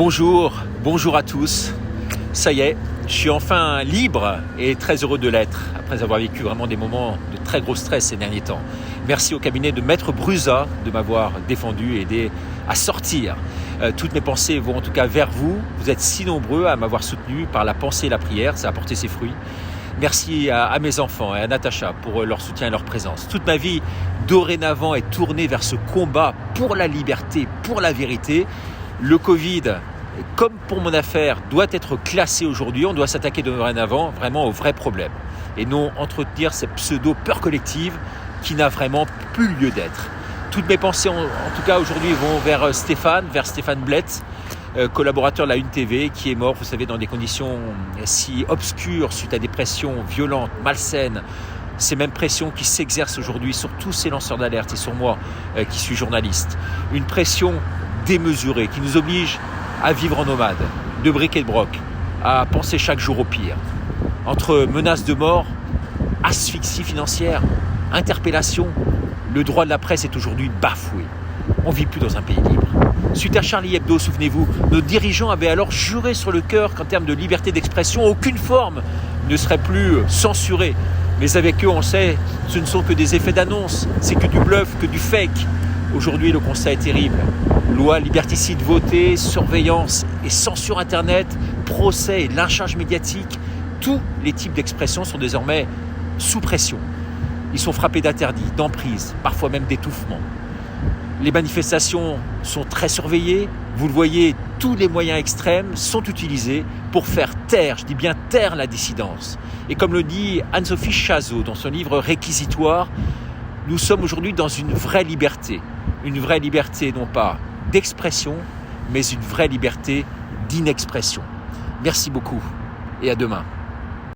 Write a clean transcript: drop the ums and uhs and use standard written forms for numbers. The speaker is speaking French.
Bonjour à tous. Ça y est, je suis enfin libre et très heureux de l'être, après avoir vécu vraiment des moments de très gros stress ces derniers temps. Merci au cabinet de Maître Brusa de m'avoir défendu et aidé à sortir. Toutes mes pensées vont en tout cas vers vous. Vous êtes si nombreux à m'avoir soutenu par la pensée et la prière, ça a porté ses fruits. Merci à mes enfants et à Natacha pour leur soutien et leur présence. Toute ma vie, dorénavant, est tournée vers ce combat pour la liberté, pour la vérité. Le Covid, comme pour mon affaire, doit être classé aujourd'hui. On doit s'attaquer dorénavant vraiment aux vrais problèmes et non entretenir cette pseudo-peur collective qui n'a vraiment plus lieu d'être. Toutes mes pensées, en tout cas aujourd'hui, vont vers Stéphane Blett, collaborateur de la Une TV, qui est mort, vous savez, dans des conditions si obscures suite à des pressions violentes, malsaines. Ces mêmes pressions qui s'exercent aujourd'hui sur tous ces lanceurs d'alerte et sur moi qui suis journaliste. Une pression démesurée qui nous oblige à vivre en nomade, de bric et de broc, à penser chaque jour au pire. Entre menaces de mort, asphyxie financière, interpellation, le droit de la presse est aujourd'hui bafoué. On ne vit plus dans un pays libre. Suite à Charlie Hebdo, souvenez-vous, nos dirigeants avaient alors juré sur le cœur qu'en termes de liberté d'expression, aucune forme ne serait plus censurée. Mais avec eux, on sait, ce ne sont que des effets d'annonce, c'est que du bluff, que du fake. Aujourd'hui, le constat est terrible. Loi liberticide votée, surveillance et censure Internet, procès et lynchage médiatique, tous les types d'expression sont désormais sous pression. Ils sont frappés d'interdits, d'emprises, parfois même d'étouffement. Les manifestations sont très surveillées. Vous le voyez, tous les moyens extrêmes sont utilisés pour faire taire, je dis bien taire, la dissidence. Et comme le dit Anne-Sophie Chazot dans son livre Réquisitoire, nous sommes aujourd'hui dans une vraie liberté. Une vraie liberté non pas d'expression, mais une vraie liberté d'inexpression. Merci beaucoup et à demain.